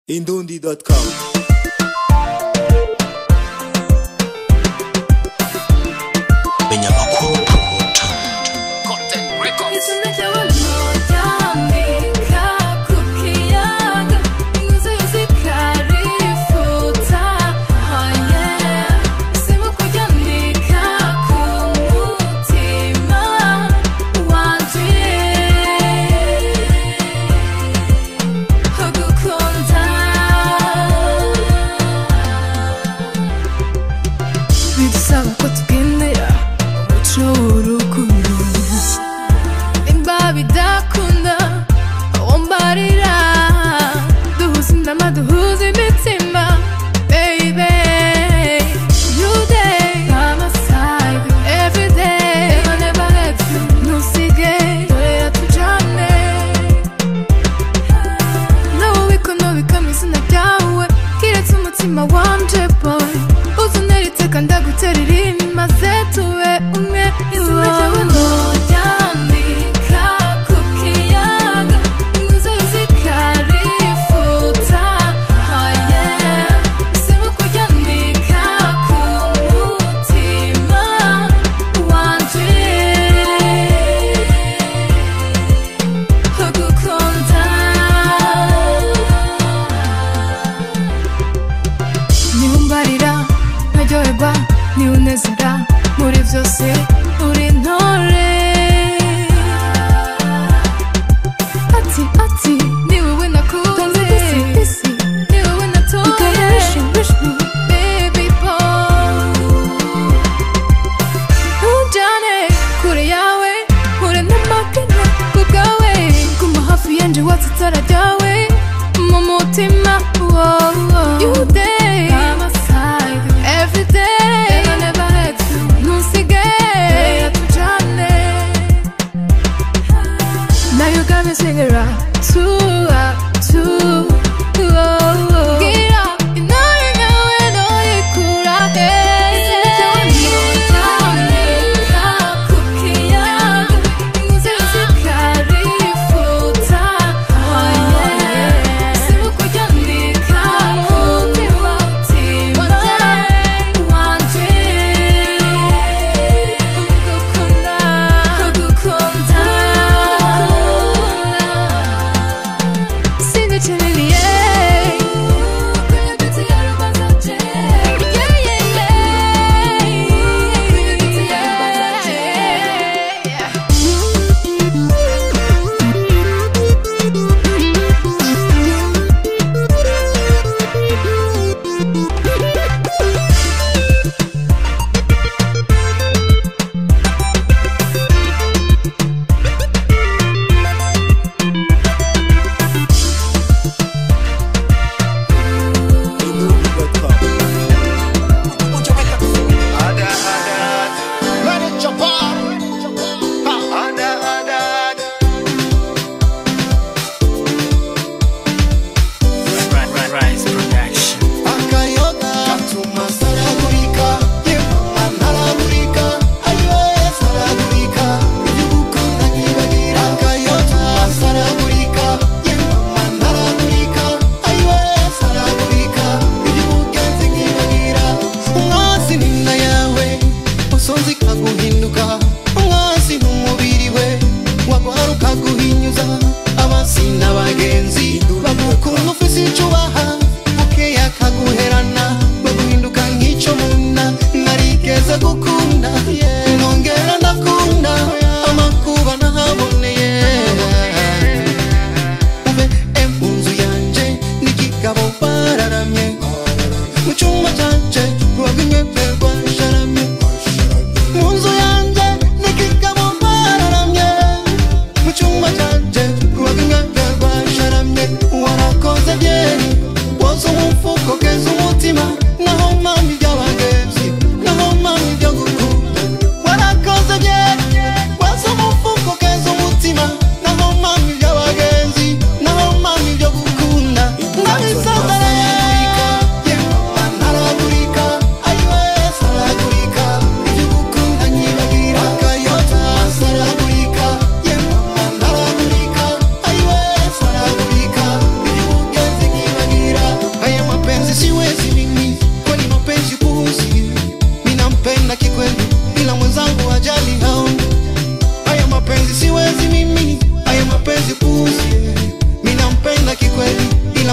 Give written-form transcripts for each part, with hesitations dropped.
Indundi.com.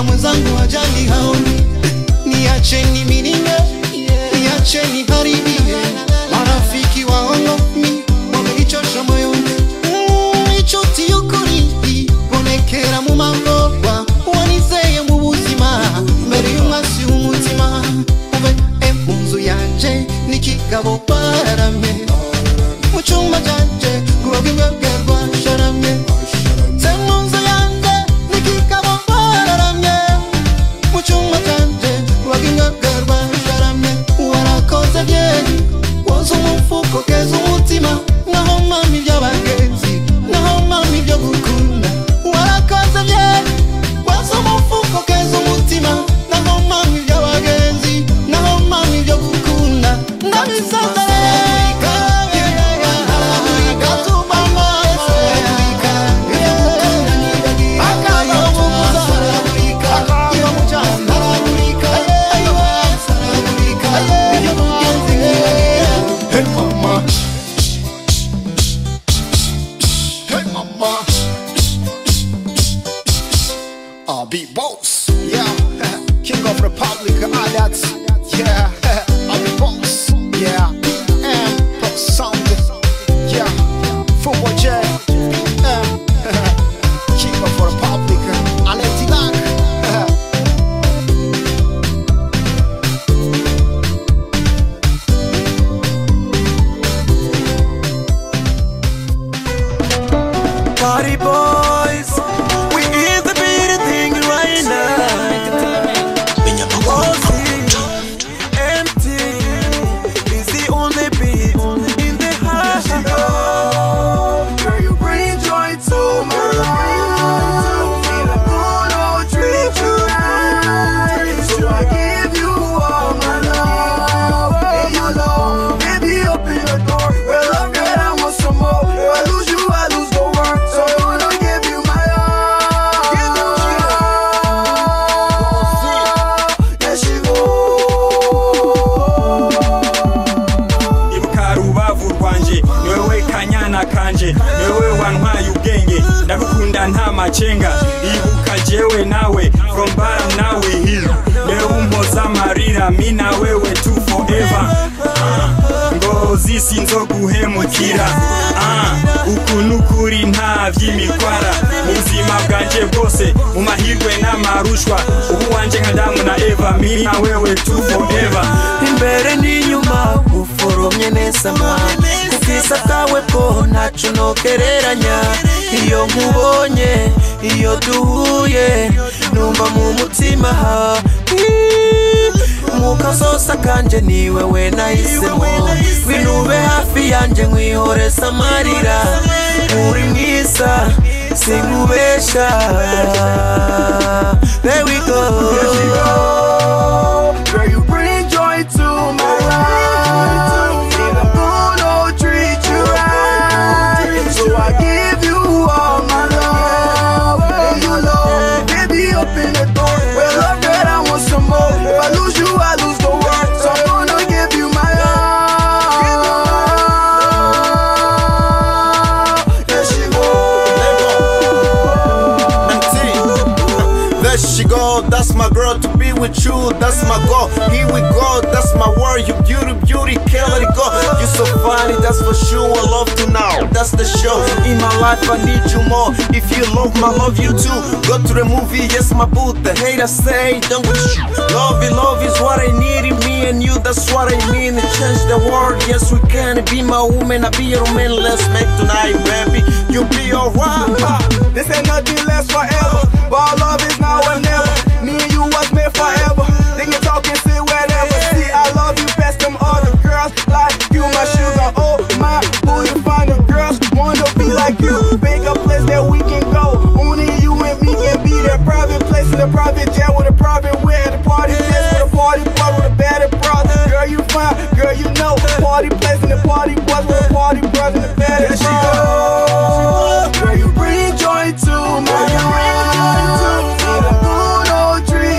ila mwenzangu ajali haoni. Niacheni mininge, niacheni haribie, marafiki waongo mi wamenichosha moyoni. Ichoti yukuri bonekera mu mangorwa, wanizeye mu buzima mbere y'umwasi w'umutima. Ube munzu yanje nikigabo baramye, mu cyumba cyanje kubabw'imwebwerwa sharamye. Se munzu yanje nikigabo baramye, mu cyumba cyanje kubabw'imwebwerwa sharamye. Warakoze byeri woza umufuko keza umutima, naho mami by'abagenzi naho mami byo gukunda. Warakoze byeri woza umufuko keza umutima, naho mami by'abagenzi naho mami byo gukunda. Ndabisaza Beat boss, yeah, King of Republic, that's, yeah, Beat boss, yeah, and pop sound, yeah, Football J, King of Republic, Aletilac. Party boys, we in the beat thing right now. Empty is the only beat in the house. Girl, you bring joy to my life. Feel good, I'll treat you right. So I give you all my love. And you know, baby, open the door. Well, I'm good, I want some more. If I lose you, I lose the world. So I'm gonna give you my all. There she Ibuka rubavu rwanje, niwewe kanyana kanje, niwewe wantwaye ubwenge, ndagukunda nta macenga. Ibuka jewe nawe, from bottom nawe hill, niwewe umpoza amarira, mi na wewe tu forever. Ngozi sinzoguhemukira, ukuntu ukuri nta vy'imikwara. Mu buzima bwanje bwose, mu mahirwe n'amarushwa, ubu wanje nka Adamu na Eva, mi na wewe tu forever. imbere n'inyuma uforomye neza ma, kubwisa kawe po ntaco nogereranya. Iyo nkubonye, iyo duhuye, numva mu mutima ha. Mukazosa kanje ni wewe nahisemo, winube hafi yanje nkwihoreza amarira. Uri mwiza sinkubesha. There we go. Girl, you bring joy to my life. Feel good, I'll treat you right. So I give you all my love. And you know, baby, open the door. Well, I'm good, I want some more. If I lose you, I lose the world. So I'm gonna give you my all. There she goes. There she go, that's my girl, to be with you, that's my goal. Here we go, that's my word, you beauty, beauty, can't let it go. You so funny, that's for sure, I love you now, that's the show. In my life I need you more, if you love me, I love you too. Go to the movie, yes my boo, the haters say, don't go shoot. Love is what I need in me and you, that's what I mean. To change the world, yes we can. Be my woman, I be your man, let's make tonight, baby. You be alright. This ain't nothing less forever, but our love is now or never. Me and you was meant forever. They can talk and say whatever. See, I love you best them other girls. Like you, my sugar, oh my. Who you find the girls wanna be like you? Pick a place that we can go. Only you and me can be there. Private place in a private jet with a private where the party place with a party boy with a better brother. Girl, you fine, girl, you know. Party place in the party boys with a party brother and a better brother. Girl, you bring joy to my life. Feel good, oh, dream.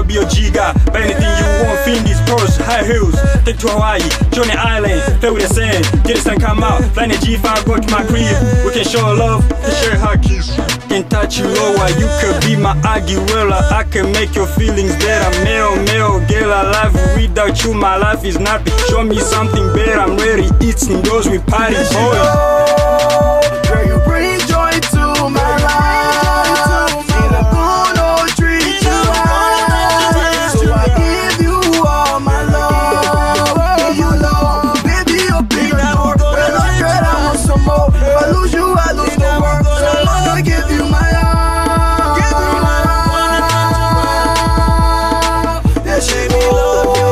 be your Giga. Buy anything you want, Findis, Porsche, high heels. Take to Hawaii, Johnny Island, play with the sand. Get the sun come out, fly the G5, go to my crib. We can show love, and share her kiss. Can touch you lower, you could be my Aguilera. I can make your feelings better. Male, girl, alive. Without you, my life is nothing. Show me something better, I'm ready. It's indoors, we party, boy. Girl, you bring joy to my life. In a good old treat you right. So I give you all my love. You know, baby, you're big more. Well, I'm good, I want some more. If I lose you, I lose the world. So I'm gonna give you my all. Yeah, she me love you.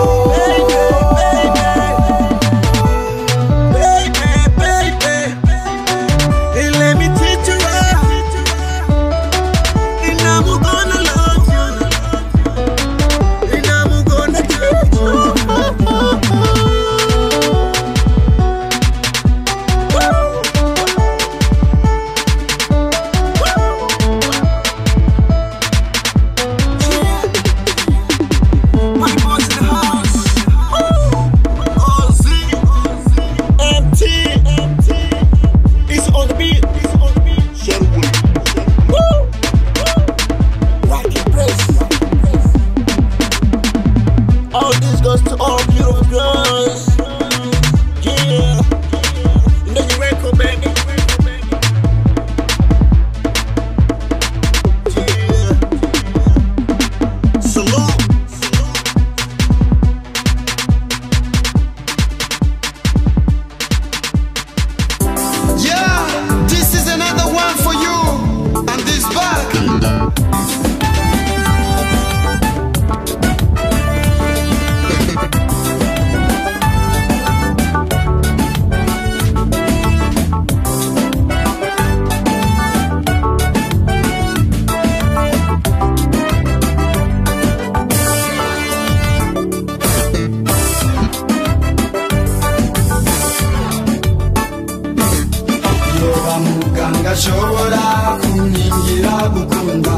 Ashobora kunkingira gukunda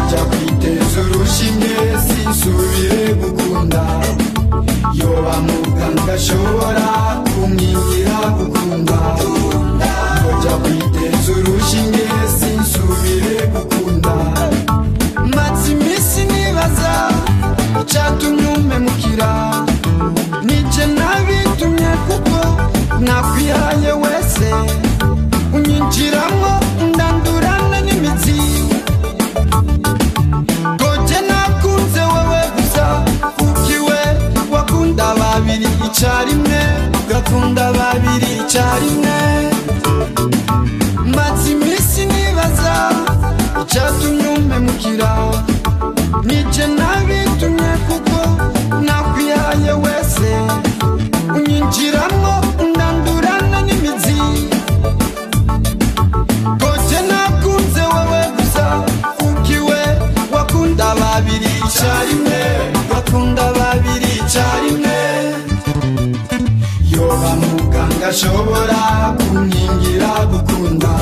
Nja kwiteza urushimwe sinsubire gukunda Yoba muganga ashobora kunkingira gukunda Nja kwiteza urushimwe sinsubire gukunda Maze imisi nibaza icatumye umpemukira Nije nabitumye kuko nakwihaye wese unyinjiramo ndandurana n'imitsi Goje nakunze wewe gusa ukiwe wakunda babiri icarimwe ugakunda babiri icarimwe Maze imisi nibaza icatumye umpemukira Nije nabitumye kuko nakwihaye wese unyinjiramo ndandurana n'imitsi babiri icarimwe bakunda babiri icarimwe Yoba muganga ashobora kunkingira gukunda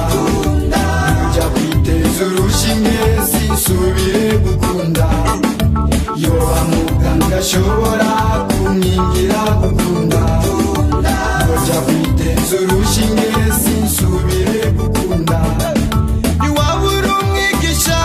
Nja kwiteza urushimwe sinsubire gukunda Yoba muganga ashobora kunkingira gukunda Nja kwiteza urushimwe sinsubire gukunda Iwabura umwigisha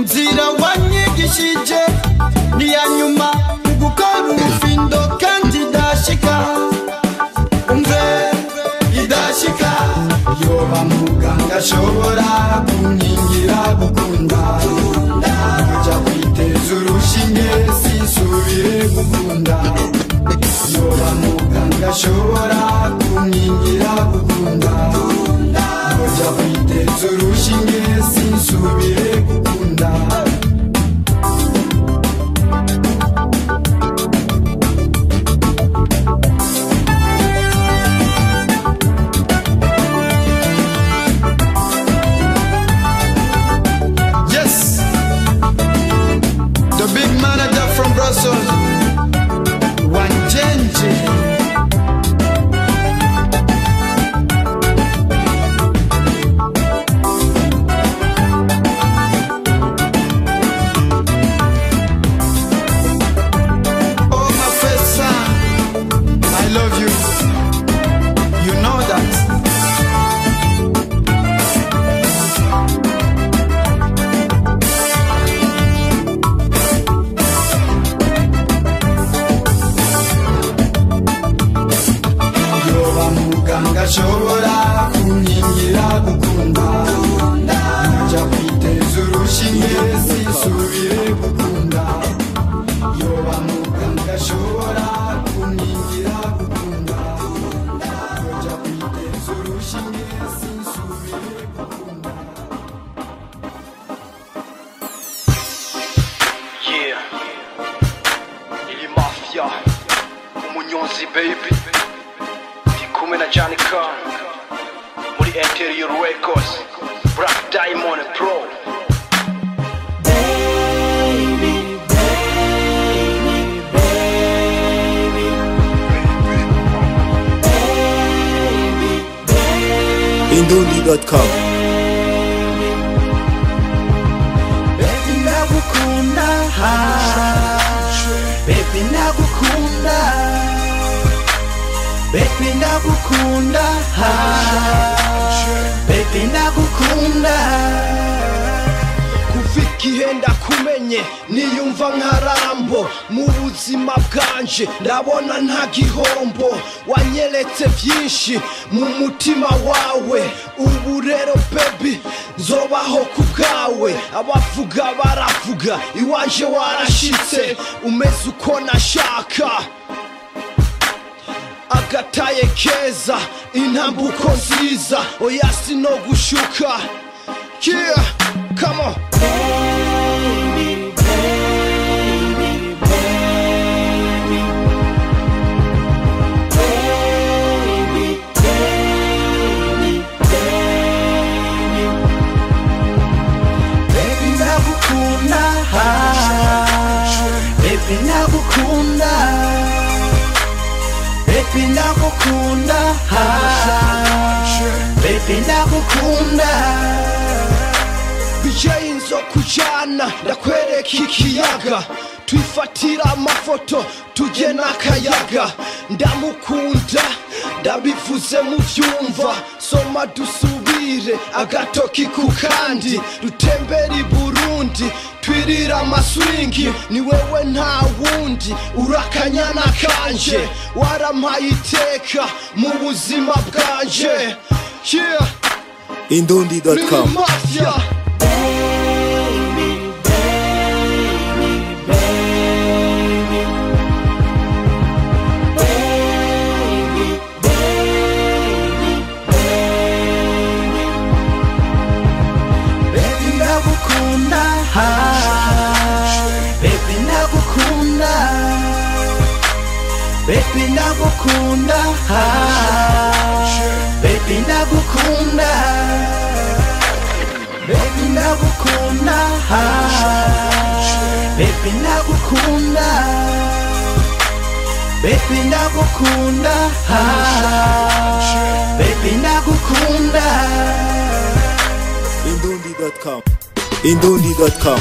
Nzira wanyigishije niyanyuma gukora ubufindo kandi dashika umve idashika Yoba muganga ashobora kunkingira gukunda Nja kwiteza urushimwe sinsubire gukunda Yoba muganga ashobora kunkingira gukunda Nja kwiteza urushimwe sinsubire gukunda ndashobora kunkingira gukunda najya kwiteza urushinge sinsubire gukunda yoba muganga ashobora kunkingira gukunda najya kwiteza urushinge sinsubire gukunda. Yeah, ili mafia umunyonzi baby ndikume na Johnny Khan muri Interior Records Black Diamond Pro. Indundi.com. Baby ndagukunda, baby ndagukunda, baby ndagukunda, baby ndagukunda. Kuva igihe ndakumenye niyumva nka Rambo mu buzima bwanje ndabona nta gihombo wanyeretse byinshi mu mutima wawe ubu rero baby nzobaho ku bwawe abavuga baravuga iwanje warashitse umeze uko nashaka agataye keza intambuko nziza oya sino gushuka. Yeah, come on. Baby ndagukunda, baby ndagukunda, baby ndagukunda. Bijeye nzokujana ndakwereka ikiyaga twifatira amafoto tujye n'akayaga ndamukunda ndabivuze mu byumva soma dusubire agatoki ku kandi dutembera i Burundi twirira amaswingi ni wewe nta wundi urakanyana kanje warampaye iteka mu buzima bwanje. Yeah, Indundi.com. Baby ndagukunda, baby ndagukunda, baby ndagukunda, baby ndagukunda, baby ndagukunda, baby ndagukunda. Indundi.com. Indundi.com.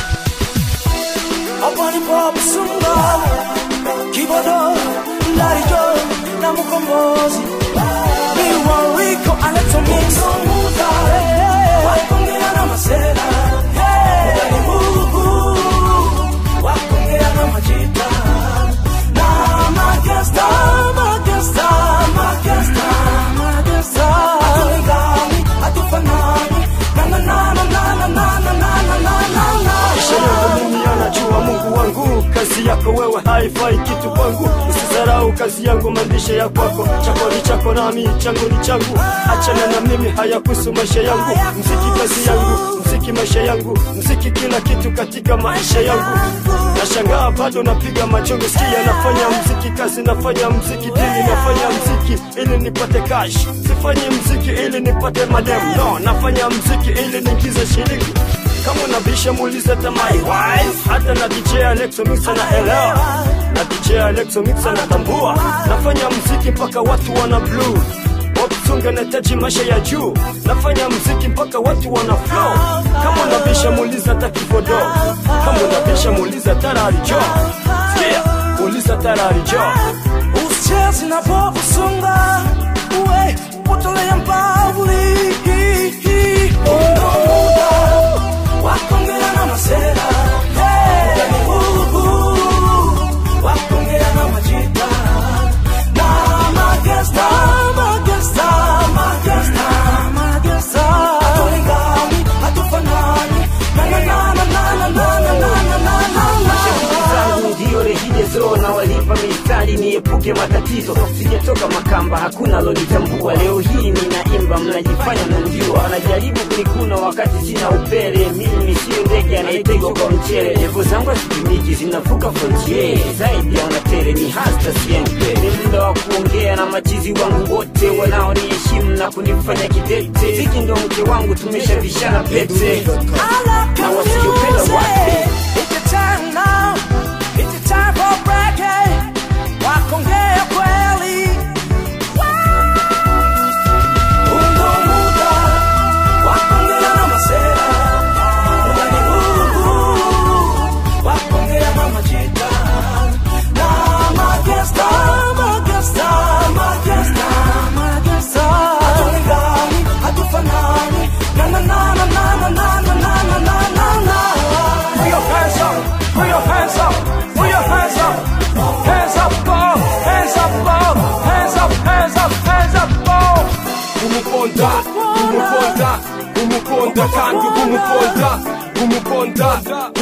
Abani Bob Sunga Kibodo Larijo Namukombozi Miwa Rico Aleto Mixo Mutare Wakongera na Masela Mugani Mugu Wakongera na Majita Na Magesta Magesta Magesta Magesta Atulingami Atufanani Na na na na na na na na na na na na. Anajua Mungu wangu, kazi yako wewe haifai kitu kwangu. Usizarau kazi yangu, maandisha ya kwako. Chako ni chako nami, changu ni changu. Achana na mimi, hayakuhusu maisha yangu. Mziki kazi yangu, mziki maisha yangu. Mziki kila kitu katika maisha yangu. Nashangaa bado napiga majongo, sikia nafanya mziki kazi, nafanya mziki dili, nafanya mziki ili nipate cash. Sifanyi mziki ili nipate madem, no, nafanya mziki ili niingize shilingi. Kama unabisha muulize hata my wife. Hata na DJ Alexo Mixer na elewa, na DJ Alexo Mixer na tambua. Nafanya mziki mpaka watu wana blue. Wakutunga nahitaji maisha ya juu. Nafanya mziki mpaka watu wana flow. Kama unabisha muulize hata Kivodo. Kama unabisha muulize hata Rarijo. Yeah, muulize hata Rarijo. Usichezi na Bob Sunga uwe utole ya mbavuli. Wakongera na Masela Mugani Mugu Wakongera na Majita Na Magesta Magesta nipe matatizo. Sijatoka Makamba, hakuna lonitambua. Leo hii ninaimba, mnajifanya mnanijua. Najaribu kunikuna wakati sina upele. Mimi sio ndege anayetegwa kwa mchele. Levo zangu hazipimiki, zinavuka frontier. Zaidi ya unatere ni hasta siempre. Ni muda wa kuongea na machizi wangu wote wanaoniheshimu na kunifanya kidete. Ziki ndo mke wangu, tumeshavishana pete na wasiopenda wate. It's your time now, it's your time for bragging. Wakongea kweli. Ungo muda, wakongea na masera. Ugani wakongea mama jita. Na magesta, magesta, magesta, magesta. Hatulingani, hatufanani. Na na na na na na na na na na na. Put your hands up, put your hands up, put your hands up. Hands up, go, hands up, go, hands up, hands up, hands up, go. Umuponda, umuponda, umuponda kandi umuponda, umuponda,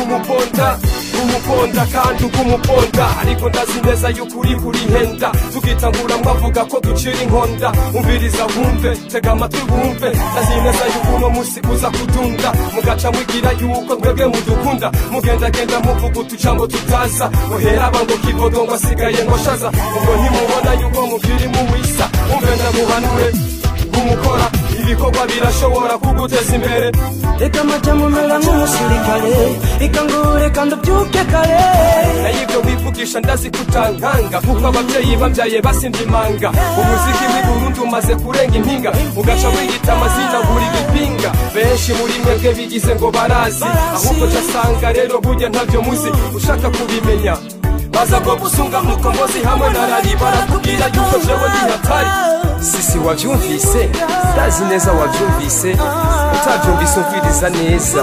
umuponda, umuponda kandi umuponda. Ariko ndazi neza yuko uri kurihenda. Tukitangura mwavuga ko ducira inkonda. Umviriza wumve, tega amatwi wumve. Ndazi neza yuko uno musi uza kudunda. Mugaca mwigira yuko twebwe mudukunda. Mugendagenda muvuga utujambo tutaza. Muhera abango kivodongo asigaye ngoshaza. Ubwo ntimubona yuko mubwiri muwisa. Umve ndamuhanure kumukora ibikorwa birashobora kuguteza imbere. Reka majambo mera nk'umusirikare, ikangure kandi ubyuke kare. Nayibyo wivugisha ndazi kutankanga, kuko ababyeyi bambyaye basindi imanga. Umuziki w'i Burundi umaze kurenga impinga, ugaca wiyita amazina buri bipinga. Benshi muri mwebwe bigize ngo barazi, ahubwo casanga rero burya ntavyo muzi. Ushaka kubimenya baza bwo gusunga mukombozi hamwe na rari, barakubwira yuko jewe ndi hatari. Sisi wavyumvise, ndazi neza wavyumvise, utavyumvise umviriza neza.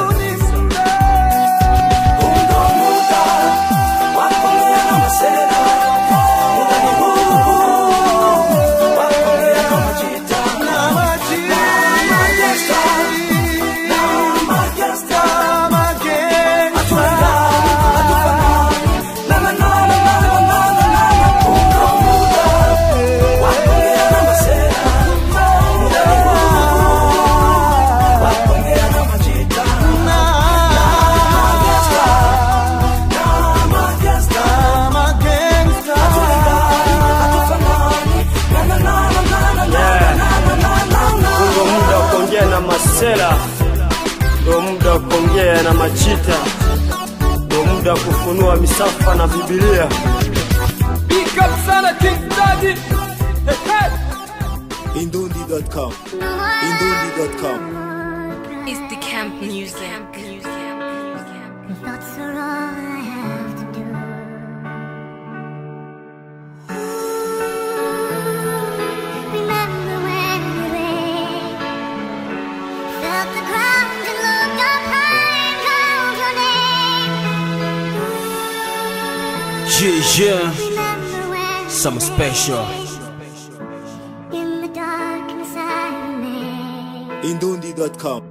Ndo muda kuongea na machita, ndo muda kufunua misafa na Biblia. Big up sana King Daddy. Indundi.com. Indundi.com. It's the camp music. Thoughts are all I have to do. Remember when we lay, felt the ground and looked up high and called your name. Yeah, Remember when something special. in the darkness I remain. Indundi.com.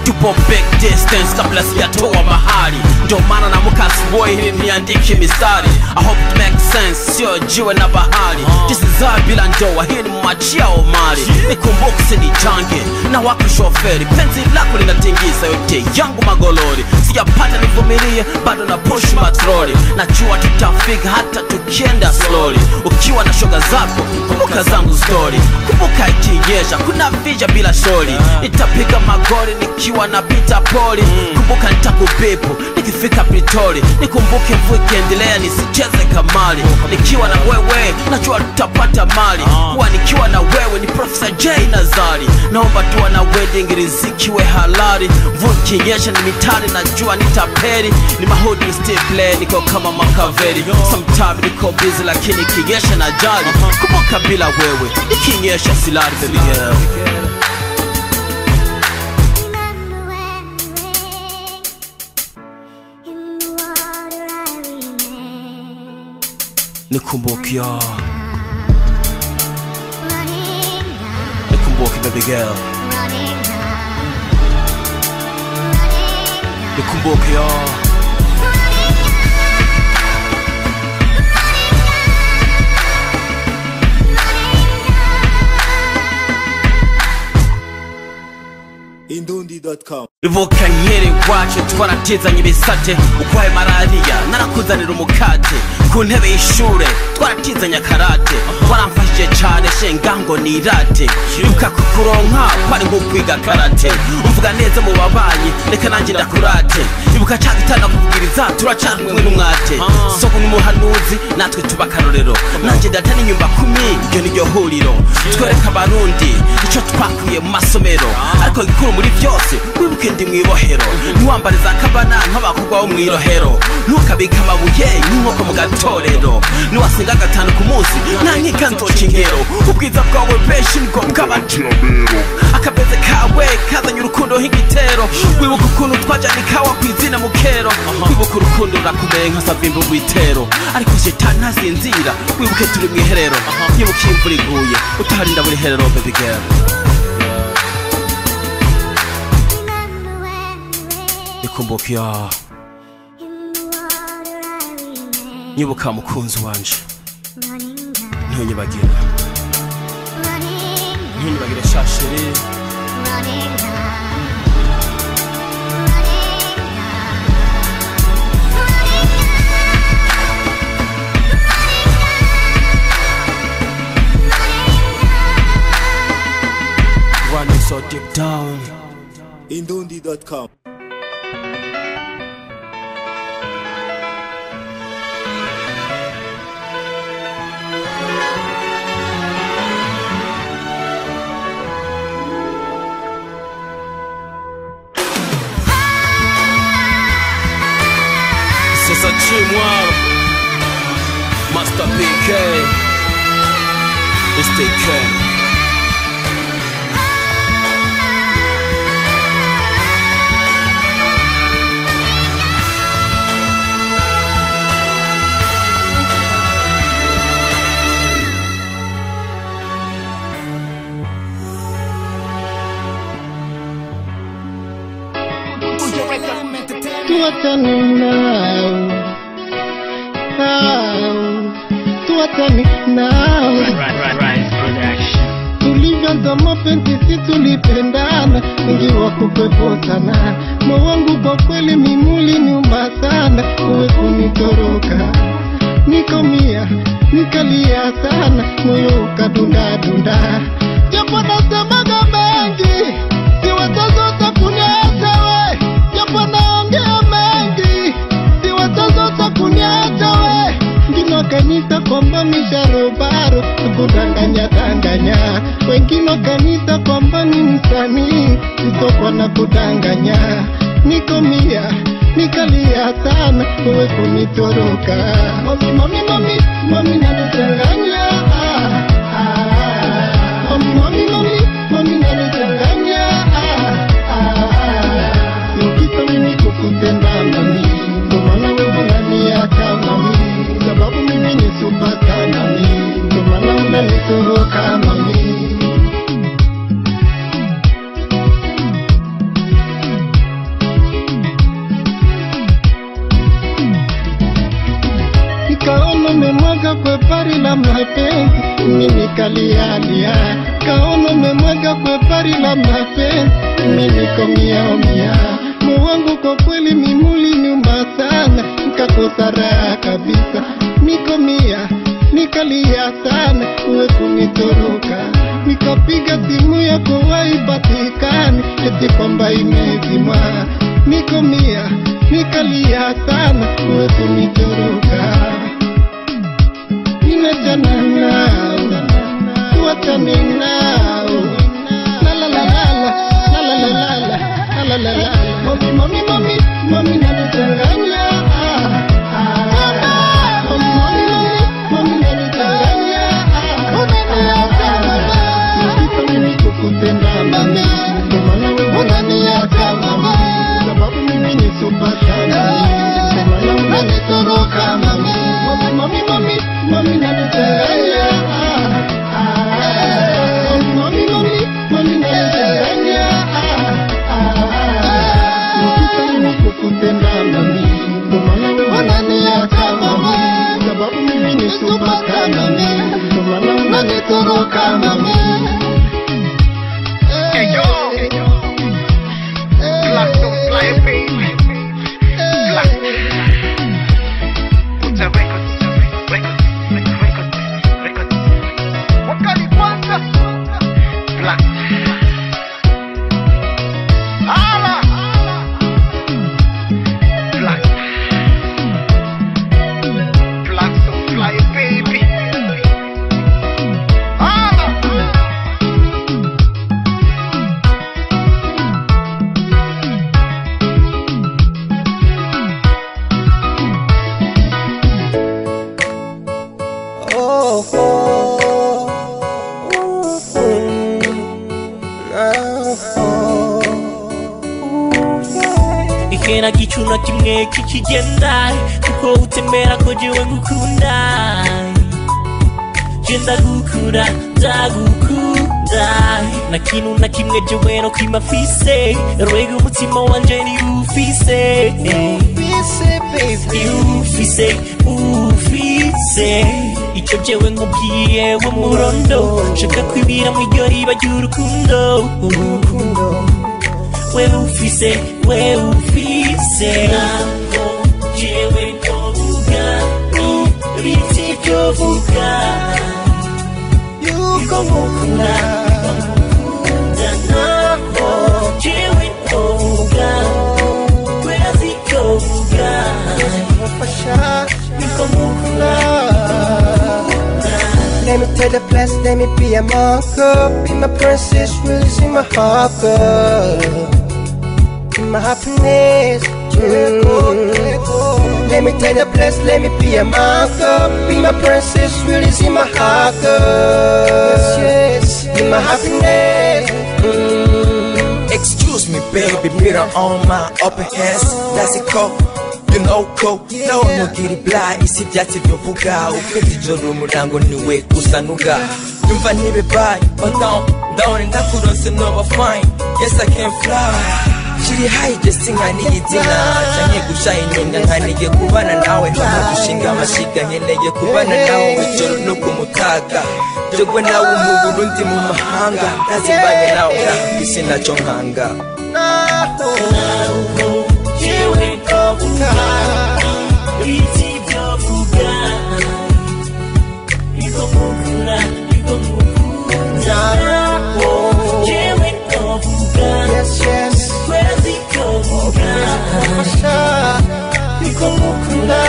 Tupo big distance kabla sijatoa mahali, ndio maana naamka asubuhi ili niandike mistari. I hope it makes sense, sio jiwe na bahari. Tisizaa bila ndoa, hii ni mwachia Omari. Nikumbuke sinijange na wako shoferi, penzi lako linatingisa yote yangu magolori. Sijapata nivumilie, bado na push matroli. Najua tutafika hata tukienda slowly. Ukiwa na shoga zako, kumbuka zangu story. Kumbuka ikinyesha, kuna vija bila shori. Nitapiga magori nikiwa na pita poli. Kumbuka nitakubipu nikifika Pritori. Nikumbuke mvua ikiendelea nisicheze kamali. Nikiwa na wewe najua tutapata mali. Kuwa nikiwa na wewe ni Professor J Nazari. Naomba tuwa na wedding riziki we halali. Mvua ikinyesha ni mitani najua nitaperi. Ni mahodi still play niko kama Makaveri. Sometimes niko busy lakini ikinyesha na jali. Kumbuka bila wewe ikinyesha silari baby girl. Remember when we lay, in the water I remain. Nikumbuke ya, Running now, nikumbuke baby girl. running now, running now. Nikumbuke ya, Indundi.com. Ivuka nkere wacu twaratizanye ibisate ukwaye malariya narakuzanira umukate ku ntebe y'ishure twaratizanye akarate waramfashije cyane shengango nirate ibuka kukuronka kwari nko kwiga karate umvuga neza mu babanyi reka nanjye ndakurate ibuka cyagitana kuvugiriza turacana kumwe n'umwate soko n'umuhanuzi natwe tubakarorero nanjye ndatana inyumba 10 iryo niryo huriro twereka abarundi icyo twakuye mu masomero ariko gikuru muri byose wibuke ndi mwibohero ntiwambariza akabana nk'abakobwa bo mwirohero ntukabika amabuye nk'inkoko mu gatorero niwasenga gatanu ku munsi nankika nzoca inkero ubwiza bwawe benshi nibwo bw'abaturabero akabeze kawe kazanye urukundo nk'igitero wibuka ukuntu twajyana ikawa ku izina mukero wibuka urukundo rakumeye nka savimbo rw'itero ariko shetani ntasinzira wibuke turi mwiherero yibuka imvura iguye utaharinda buri herero baby girl. Nikumbukia nyibuka mukunzi wanje ntunyibagira shashiri running so deep down. Indundi.com. C'est ça moi Master PK et stay calm. Tulivyoanza mapenzi si tulipendana, wengi wakupepo sana. Moyo wangu kwa kweli mimuli nyuma sana, uwe kunitoroka. Nikomia, nikalia sana, moyo ukadunda dunda. Japo nasemaga mengi, si watazota kuniacha we. Japo naongea mengi, si watazota kuniacha we. Ngino kanita kwamba misharobaro, kudanganya danganya. Wengine kanita kwamba ni msanii, sitokwa na kudanganya. Nikomia, nikalia sana, uwe kunitoroka. Mami nanitanganya. Mami nanitanganya. Nikita mimi kukutenda mami, ndo maana wewe unaniacha mami. Sababu mimi ni superstar mami, ndo maana unanitoroka mami. Kaona memwaga kwa pari la mapenzi, mimi kalialia. Kaona memwaga kwa pari la mapenzi, mimi komia. Moyo wangu kwa kweli mimuli nyuma sana, nikakosa raha kabisa. Nikomia, nikalia sana, uwe kunitoroka. Nikapiga simu yako haipatikani, eti kwamba imezimwa. Nikomia, nikalia sana, uwe kunitoroka. Ninachana nao, tuwachane nao. La la la la la, la la la la, la la la la. Mami nanitanganya. Mami nanitanganya. Nikita mimi kukutenda mami, ndo maana wewe unaniacha mami. Sababu mimi ni superstar mami, ndo maana unanitoroka mami. Mami nanitanganya. Mami nanitanganya. Nikita mimi kukutenda mami, ndo maana wewe unaniacha mami. Sababu mimi ni superstar mami, ndo maana unanitoroka mami. nta gicu na kimwe kikigenda kuko utemera ko jewe ngukunda genda gukura ndagukunda na kintu na kimwe jewe no kwimafise rwego umutima wanje ni ufise ufise icyo jewe nkubwiye wo murondo shaka kwibira mu iryo riba ry'urukundo we ufise ntabwo jewe ntovuga ibiti byovuga yuko ngukunda ntabwo jewe ntovuga kubera zikovuga yuko ngukunda. Let me take the place, let me be a marker. Be my princess, really see my heart, girl. Be my happiness. Let me take the place, let me be a marker. Be my princess, really see my heart, girl. Yes, be my happiness. Excuse me, baby, beat her on my upper hands. That's it, cold. You know ko no ntugira ibla isi byatsi byovuga ukwezi joro umurango niwe gusanuga yumva nibe bye but down ndakurose no fine yes I can fly shiri high just nkani izina cyane gushayinga nkaniye kubana nawe gushinga amashiga nkeneye kubana nawe wijoro no kumutaga jogwe nawe mu Burundi mu mahanga ndazibanye nawe isi naco nkanga Iti byovuga iko mukura jewe ntovuga kubera zikovuga iko mukura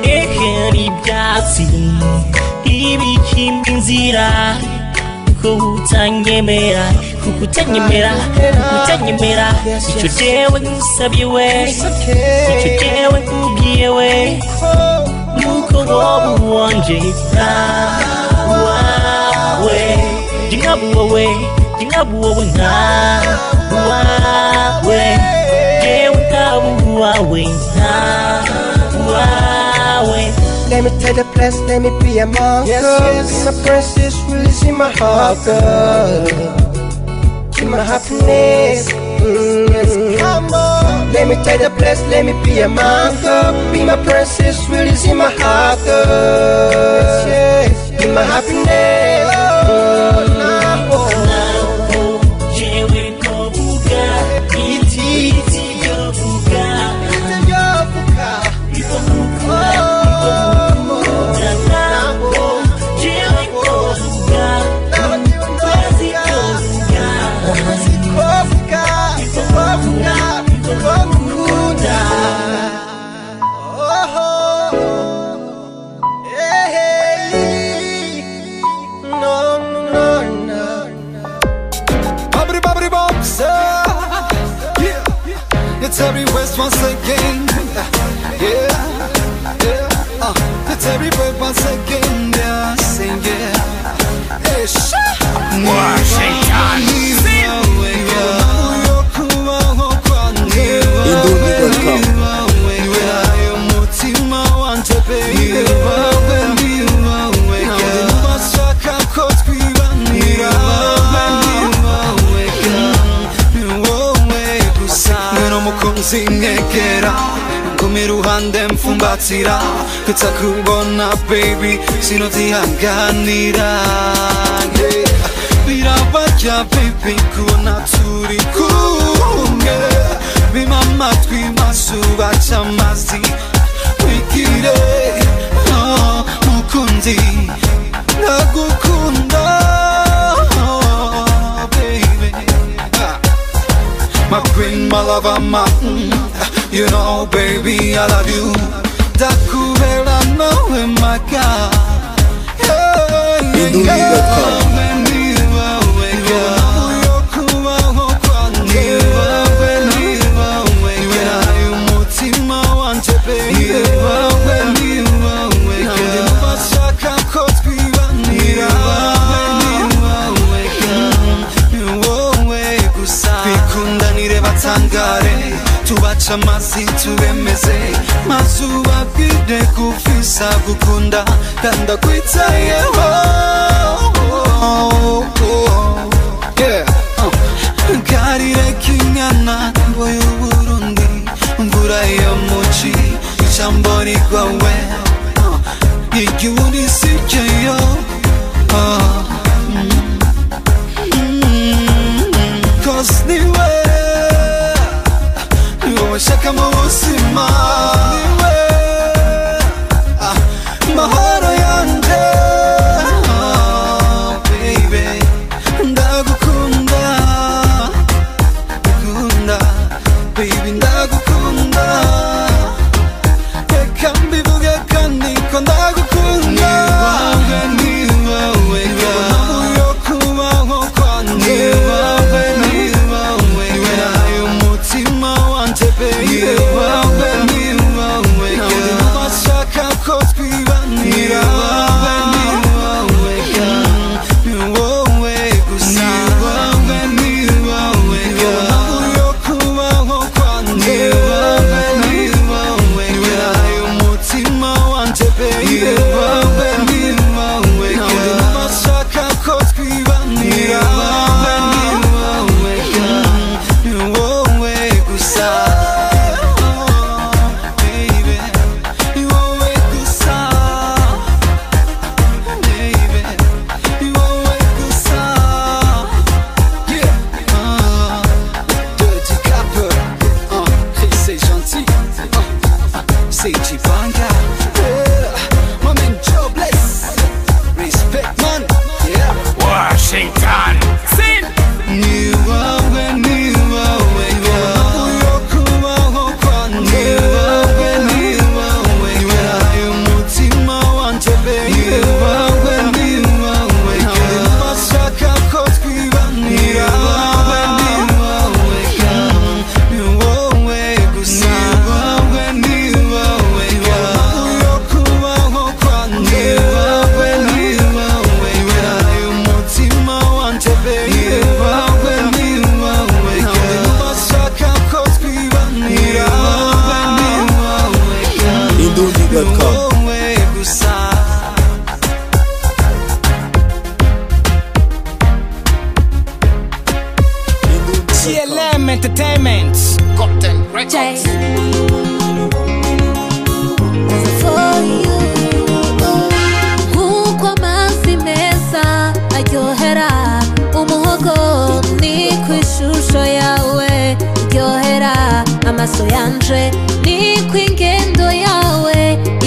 ekera ibyatsi ibikimba inzira kutanyemera icyo jewe ngusabye we icyo jewe nkubwiye we nuko wowe uwanje wawe jingabuwe nkawe jewe nkabuwawe nkawe. Let me take the place, let me be a marker. My princess, really see my heart, girl. Keep my happiness. Come on. Let me take the place, let me be a marker. Be my princess, really see my heart, girl. Keep my happiness. Terry West once again, yeah. Terry West once again, yeah, sing yeah. Hey, Washington, zinegera kumiruhande mfumbatira kutakubona baby sinozihanganira birabarya baby kubona turi kumwe bima amatwi masuba cy'amazi wigire mukunzi ndagukunda baby my queen, my lover, my you know, baby, I love you. Dakuvela, no, my God. Aca amazi tubemeze mazuba bwire kufisa gukunda kanda kwitayeho Karire kinyana boyo Burundi mvura yo muci ijambo rigwawe igihugu sijeyo Cause niwe shaka mu buzima niwe mahoro yanje baby ndagukunda gukunda baby ndagukunda reka mbivuge kandi ko ndagukunda niwe yo kubaho kwanjye CLM Entertainment Cotton Records Nk'uko amazi meza aryohera umuhogo ni ku ishusho yawe iryohera amaso yanje ni ku ingendo yawe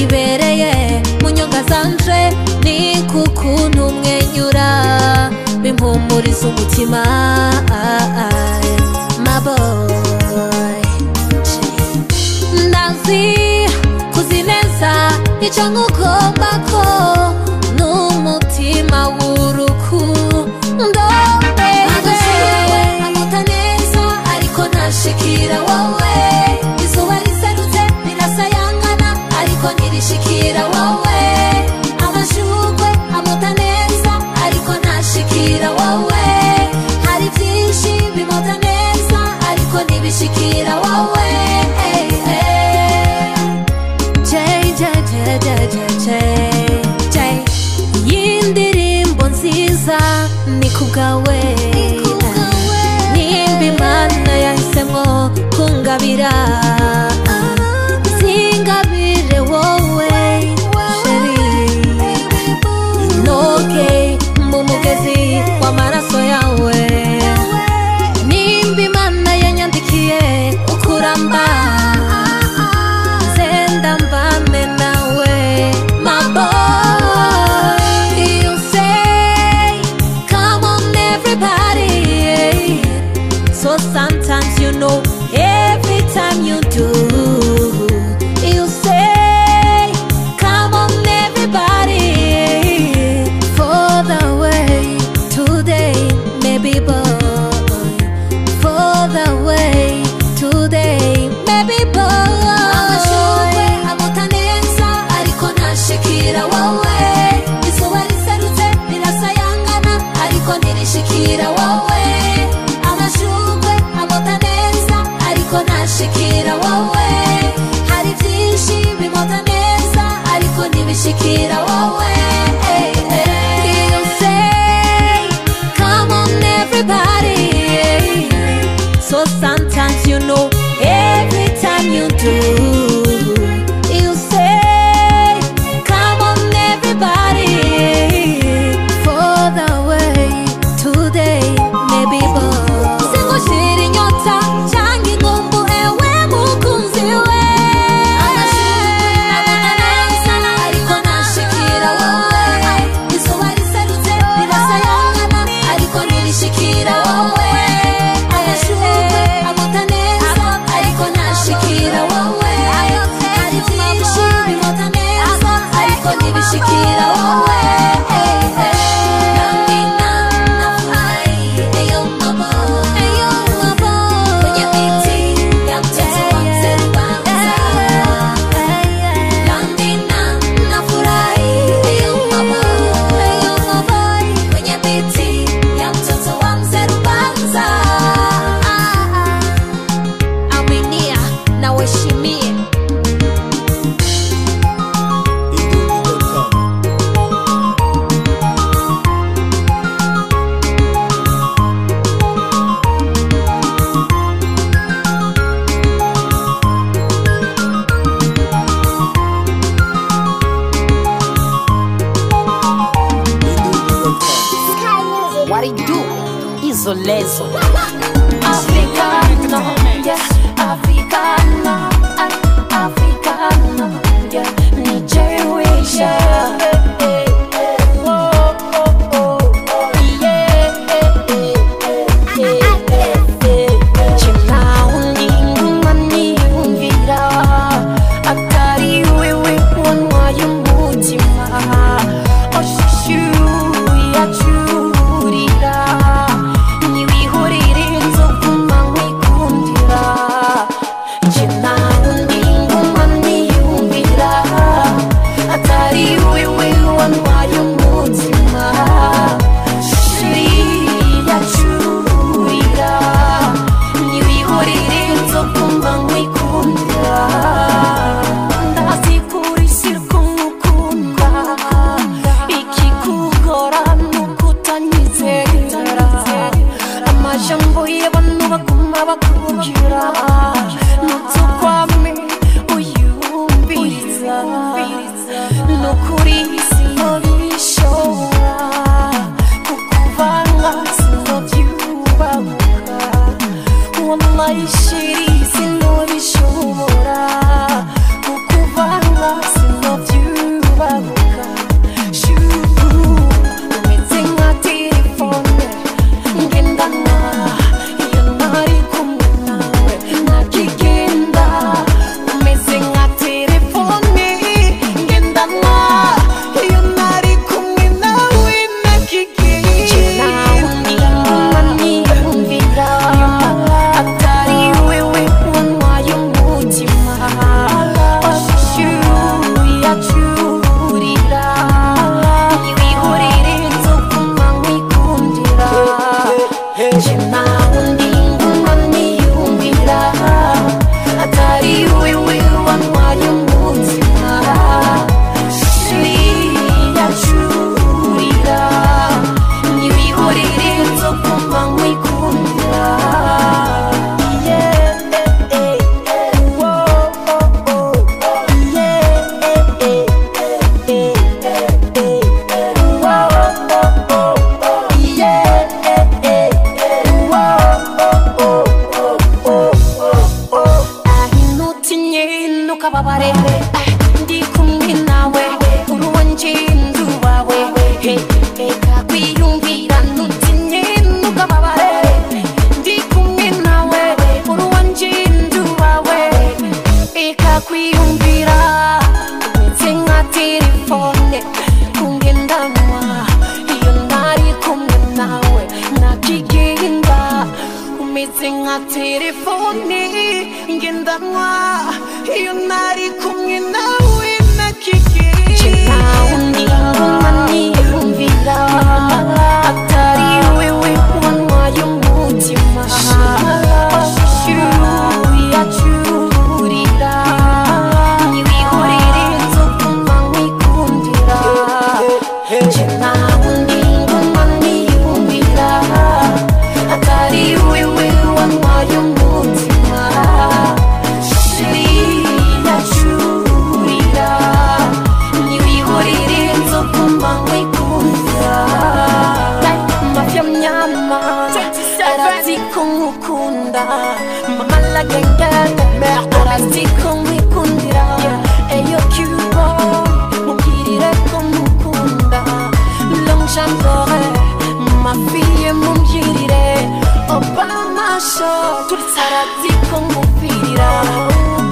ibereye mu nyonga zanje ni ku kuntu umwenyura bimpumuriza umutima my boy ndazi kuzineza icyo nkugomba ko n'umutima w'urukundo agashowe amuta neza ariko ntashikira wowe izuba riserutse rirasayangana ariko ntirishikira wowe amashugwe amuta neza ariko ntashikira wowe hari byinshi bimuta neza ariko ntibishikira wowe y'indirimbo nziza ni kubwawe nimba Imana yahisemo kungabira singabire wowe noge mu mugezi w'amaraso yawe nimba Imana yanyandikiye ukuramba zenda mbane nawe my boy you say come on everybody so sometimes you know every time you do you say come on everybody for the way today maybe boy for the way today maybe boy amashugwe amuta neza ariko ntashikira wowe izuba riserutse rirasayangana ariko ntirishikira wowe amashugwe amuta neza ariko ntashikira wowe nishikira wowe. You say, come on everybody. So sometimes you know, every time you do, you say, come on everybody. For the way today may be born. Singo shiri nyota changi ngumbu ewe mukunzi we. Ariko nashikira wowe. Izuba riserutse rirasayangana, ariko nirishikira wowe. Amashurwe amota neza, ariko nashikira wowe. Hari byinshi bimota neza, ariko nibishikira wowe. Aminia na weshimie. What it do? Isolezo. Africano, yes, Africano, Africano, yeah, Nigeria. Jambo y'abantu baguma bakubwira ntutukwame uyumviriza nukuri sinobishobora kukuvanga sinobyubahuka wallahi shiri sinobishobora kukuvanga sinobyubahuka shubu umeze nka telefone ngendana. Telefoni ngendanwa iyo nari kumwe nawe nakiki chinauni umani umvira atari wewe wanwa y'umutima ashishu yachurira nibihorere nzokumva nkikunda mukunda mama la gengete merdi kumwikundira eyo cubo mubwirire ko mukunda long chambore ma fille mumbyirire obama show tulisarati kumupirira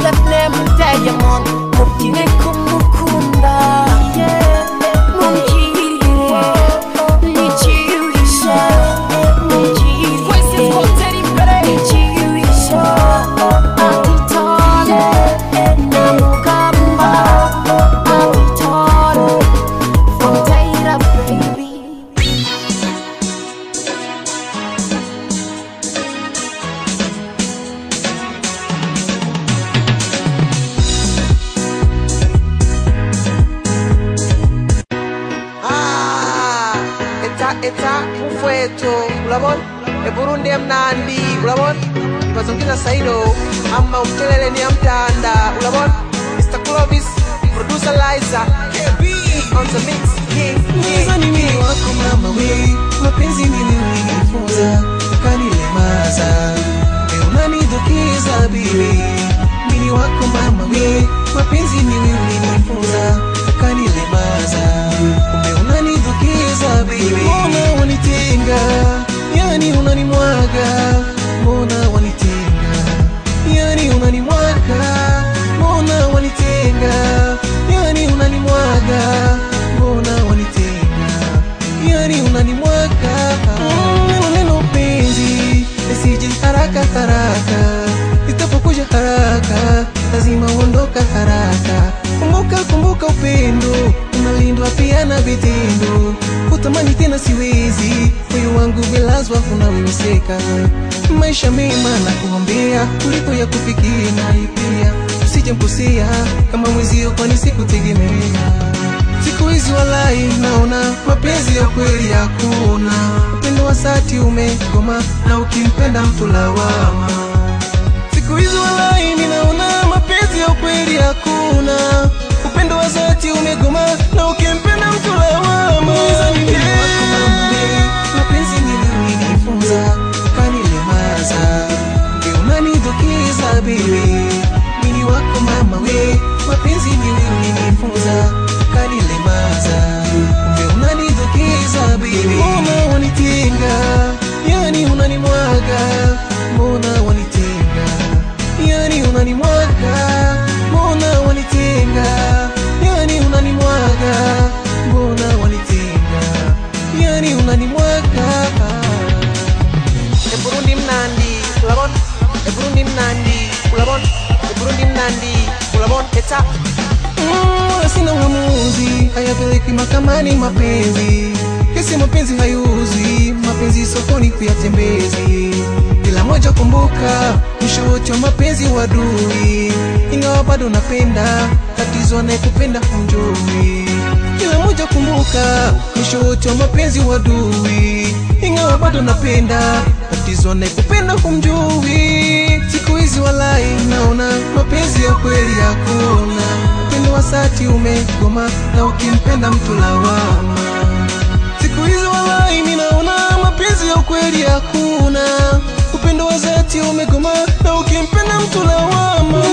lefne muteye mon mubwire ko mukunda mumbyirire nichiurisha Eta mufweto ulabona eburundi emnandi ulabona ibazongiza saido ama umtelele ni amtanda ulabona Mr. Clovis producer Liza KB on the mix Mizani mimi wako mama we mapenzi mimi ulinifunza kanilemaza unanidukiza bibi mimi wako mama we mapenzi mimi ulinifunza kanilemaza unanidukiza bibi mbona wanitenga yani unanimwaga mbona wanitenga yani unanimwaga mbona wanitenga yani unanimwaga mbona wanitenga yani unanimwaga neno penzi isije haraka haraka itapokuja haraka lazima uondoka haraka kumbuka upendo unalindwa pia na vitendo kutamani tena siwezi moyo wangu bilazwa unaweweseka maisha mema na kuombea kuliko ya kufikia na ipia usije mkosea kama mwezio kwani sikutegemea siku hizi walai naona mapenzi ya kweli hakuna upendo wa dhati umegoma na ukimpenda mtu lawama siku hizi walai ninaona mapenzi ya kweli hakuna upendo wa dhati umegoma na ukimpenda mtu lawama mapenzi nilinifunza kanilemaza ndio unanidukiza bibi mimi wako mama we mapenzi nilinifunza kanilemaza ndio unanidukiza bibi mbona wanitenga yani unanimwaga mbona wanitenga yani unanimwaga mbona wanitenga yani unanimwaga mbona wanitenga yani unanimwaga Burundi mnandi ulabon Burundi mnandi ulabon Burundi mnandi ulabon eta sina uamuzi hayapeleki mahakamani mapenzi kesi mapenzi hayuzi mapenzi sokoni kuyatembezi kila moja kumbuka mwisho wote wa mapenzi wadui ingawa bado napenda tatizo anayekupenda humjui kila moja kumbuka mwisho wote wa mapenzi wadui ingawa bado napenda tatizo anayekupenda humjui siku hizi walai naona mapenzi ya kweli hakuna upendo wa dhati umegoma na ukimpenda mtu lawama siku hizi walai ninaona mapenzi ya kweli hakuna upendo wa dhati umegoma na ukimpenda mtu lawama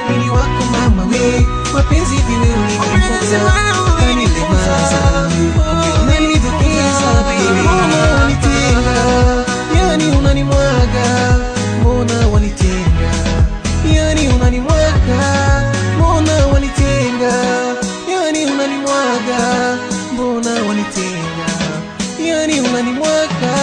mimi wako mama we mapenzi vile ulinifunza kanilemaza unanidukiza bibi mbona wanitenga yani unanimwaga mbona wanitenga yani unanimwaga mbona wanitenga yani unanimwaga mbona wanitenga yani unanimwaga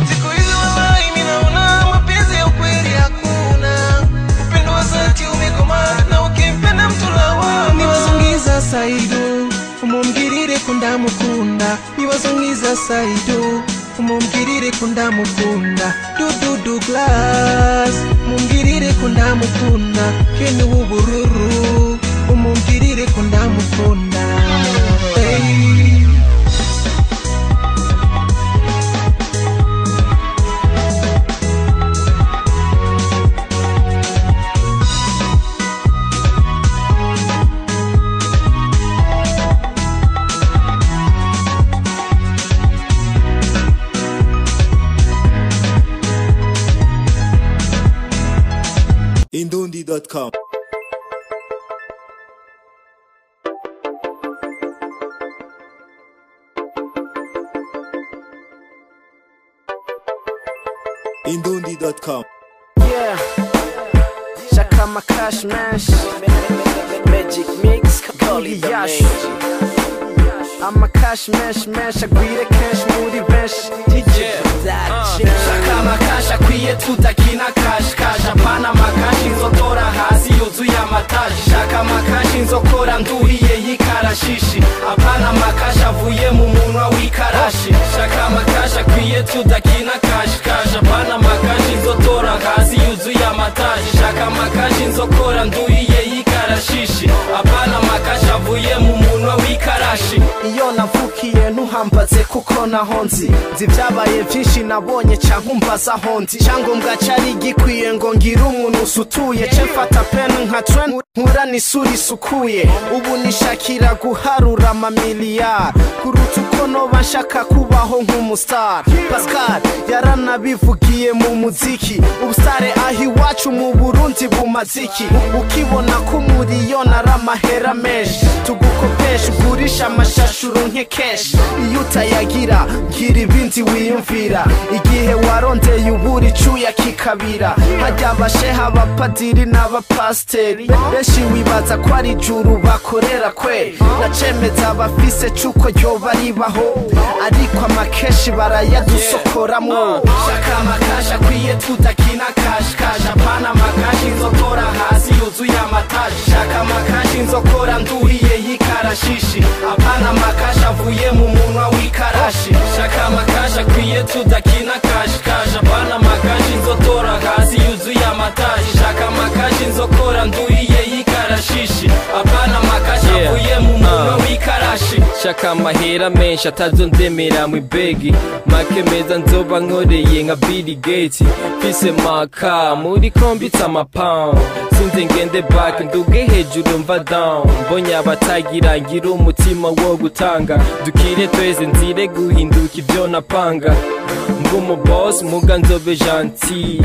siku hizi walai ninaona mapenzi ya ukweli hakuna upendo wa dhati umegoma na ukimpenda mtu lawama niwazungiza saido umumgirire kundamukunda niwazungiza saido umumgirire kundamukunda dudu glass umumgirire kundamukunda kene w'ubururu umumgirire kundamukunda hey. Indundi.com. Indundi.com. Yeah, Shaka Makash Mash, Magic Mix, Kali Yash. I'm a cash mash, agwire cash muri benshi. Shaka Makash akwiye tutakina cash, apana makashi nzotora hasi yuzuye amataji. Shaka makashi nzokora nduhiye yikarashishi, apana makashi avuye mu munwa w'ikarashi. Shaka Makash akwiye tutakina cash, apana makashi nzotora hasi yuzuye amataji. Shaka makashi nzokora nduhiye yikarashishi, apana makashi avuye mu munwa w'ikarashi. Iyo navukiye ntuhambaze kuko naho nzi byabaye byinshi nabonye cyangwa umbaza aho ndi. Cyangombwa cyari gikwiye ngo ngire umuntu usutuye, mfata pen nka trend nkura n'isura isukuye. Ubu nishakira guharura amamiliyari kuruta uko noba nshaka kubaho nk'umustar. Pascal yaranabivugiye mu muziki, ubusare aho iwacu mu Burundi bumaziki. Ukibona ko umuriyoni ari amahera menshi, tugukopesha ugurisha amashashuru nke keshi. Iyo utayagira ngira ibindi wiyumvira, igihe warondeye ubura icuya kikabira. Hajya abasheha abapadiri n'abapasiteri benshi wibaza ko ari ijuru bakorera kwe. Nacemeza abafise cuko ryoba ribaho, ariko amakeshi barayadusokoramwo. Shaka Makash akwiye tutakina cash, apana makashi nzokora hasi yuzuye amataji. Shaka makashi nzokora nduhiye yikarashishi, apana makashi avuye mu munwa w'ikarashi. Shaka Makash akwiye tutakina cash, apana makashi nzotora hasi yuzuye amataji. Shaka makashi nzokora nduhiye yikarashishi, apana makashi avuye mu munwa w'ikarashi. Shaka amahera menshi atazondemera mu begi, make meza nzoba nkoreye nka Bill Gates. Fise maka muri kombitsa amapound, sinze ngende back nduge hejuru mva down. Mbonye abatagira ngira umutima wo gutanga, dukire tweze nzire guhinduka ibyo napanga. Mbumu boss muga nzobe gentil,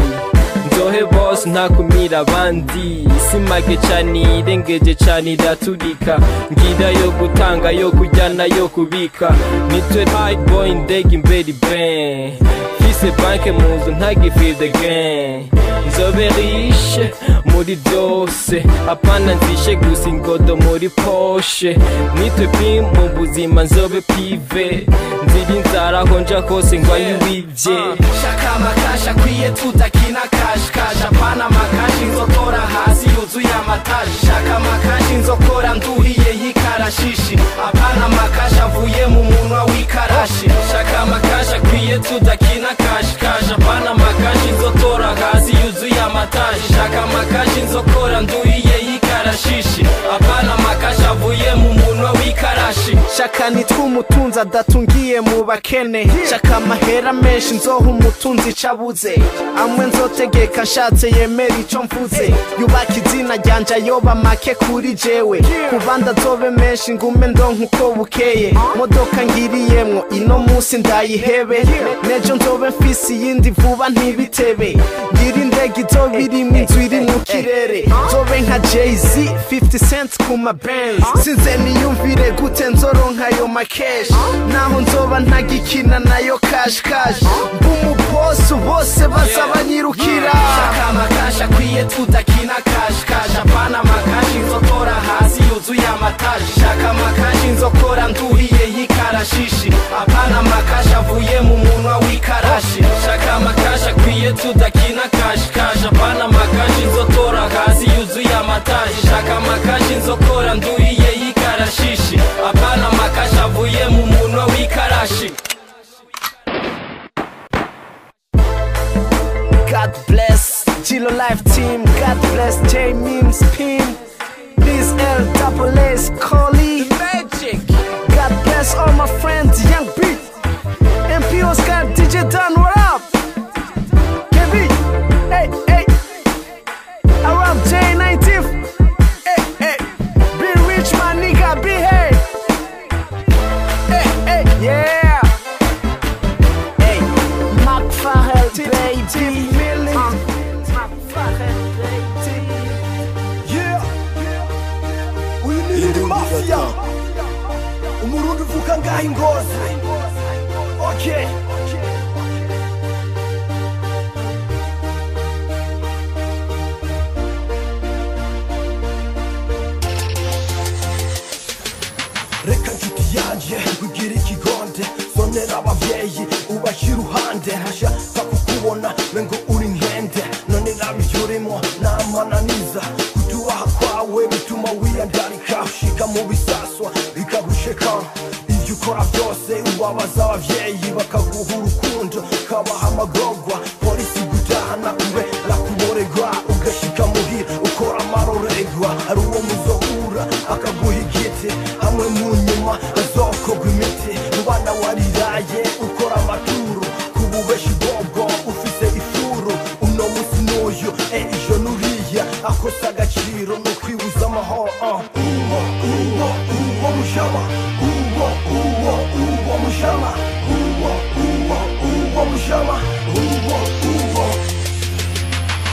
nzohe boss ntakumira abandi. Simage cyane irengeje cyane iraturika, ngira yo gutanga yo kujyana yo kubika. Nitwe high boy ndege imbere ben, fise banke muzu ntagifeel the game. Nzobe riche muri byose, apana nzishe gusa ingodo muri poshe. Nitwe pim mu buzima nzobe pive, nziri nzara honja hose ngwaye wibye. Shaka Makash akwiye tutakina cash, apana makashi nzokora hasi yuzuye amataji. Shaka makashi nzokora nduhiye yikarashishi, apana makashi avuye mu munwa w'ikarashi. Shaka Makash akwiye tutakina cash, apana makashi nzotora hasi yuzuye amataji. Shaka makashi nzokora nduhiye yikarashishi, apana makashi avuye mu munwa w'ikarashi. Shaka nitwe umutunzi adatungiye mu bakene, shaka amahera menshi nzoha umutunzi cabuze. Amwe nzotegeka nshatse yemera ico mvuze, yubaka izina ryanje ayoba make kuri jewe. Kubanda nzobe menshi ngume ndonka uko bukeye, modoka ngiriyemwo ino musi ndayihebe. Nejo nzobe mfise iyindi vuba ntibitebe, ngira indege izoba irimwo inzu iri mu kirere. Nzobe nka Jay-Z 50 Cent ku ma Benz, sinze niyumvire gute nzoronka ayo makeshi, naho nzoba ntagikina nayo cash. Mbumu boss bose bazabanyirukira. Shaka Makash akwiye tutakina cash, apana makashi nzokora hasi yuzuye amataji. Shaka makashi nzokora nduhiye yikarashishi, apana makashi avuye mu munwa w'ikarashi. Shaka Makash akwiye tutakina cash, apana makashi nzotora hasi yuzuye amataji. Shaka makashi nzokora nduhiye yikarashishi, apana makashi avuye mu munwa w'ikarashi. God bless Gilo Life Team, God bless J Memes Pim, Liz L.S. Coley, Magic. God bless all my friends, Young Beat, MP Oscar, DJ Dan, what up? KB, hey, Arab J Native, hey, be rich my nigga, be hey, yeah, hey, Mac Fahel, baby. Batia umurundi uvuka ngaho ingozi okay reka nshuti yanje kugira ikigonde sonera abavyeyi ubashyira uruhande ntashaka kukubona mengo uri nkende none nabyo urimo namananiza kutubaha kwawe bituma wiyandarika ushika mu bisaswa bikagusheka ibyo ukora byose ubabaza abavyeyi bakaguha urukundo kabaha amagorwa polisi gutahana kubera kuborerwa ugashika muhira ukora amarorerwa ari uwo muzohura akaguha igiti hamwe mu nyuma azokorwa imiti mu bana wariraye ukora amaturo kububeshi bwobwo ufise ifuru uno musi n'uyu ejo nuriya akosa agaciro no kwibuza amahoro uwo mushama uwo mushama uwo mushama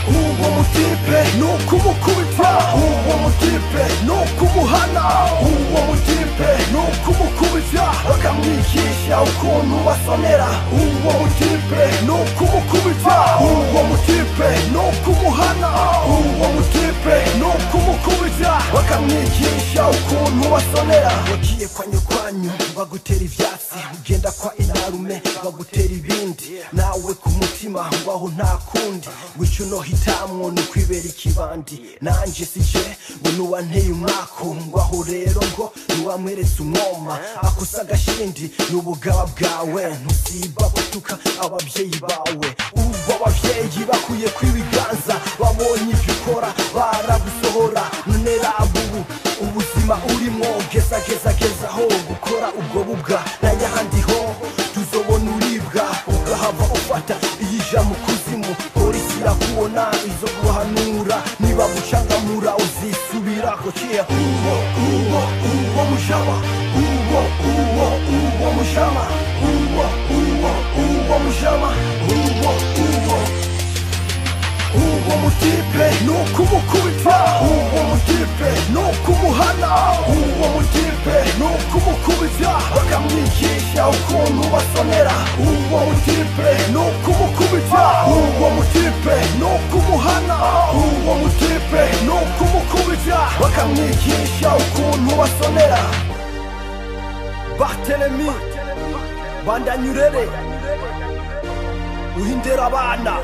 uwo mutipe nukumukubita uwo mutipe nukumuhana uwo mutipe nukumukubita bakamwikisha ukuntu basonera uwo mutipe nukumukubita uwo mutipe nukumuhana uwo mutipe nukumukubita bakamwikisha ukuntu basonera wagiye kwa nyokwanyu bagutera ivyatsi ugenda kwa inarume bagutera ibindi nawe ku mutima waho nta kundi wico no hitamwo ni kwibera ikibandi nanje sije ngo nuwanteye umwako ngwaho rero ngo nuwamweretse umwoma akosa agashindi n'ubugaba bwawe ntusiba gutuka abavyeyi bawe ubu abavyeyi bakuye kwibiganza babonye ibyo ukora baragusohora none rabubu ubuzima urimo gezaho gukora ubwo bubwa n'ayahandi ho tuzobona uribwa ugahava ufata iyija mu kuzimu polisi irakubona izo guhanura niba gucangamura uzisubirako ciya uwo mushama uwo mushama uwo mushama uwo mutipe nukumukubita uwo mutipe nukumuhana uwo mutipe nukumukubita bakamwikisha ukuntu basonera uwo mutipe nukumukubita uwo mutipe nukumuhana uwo mutipe nukumukubita bakamwikisha ukuntu basonera Barthelemy Bandanyurere uhindera abana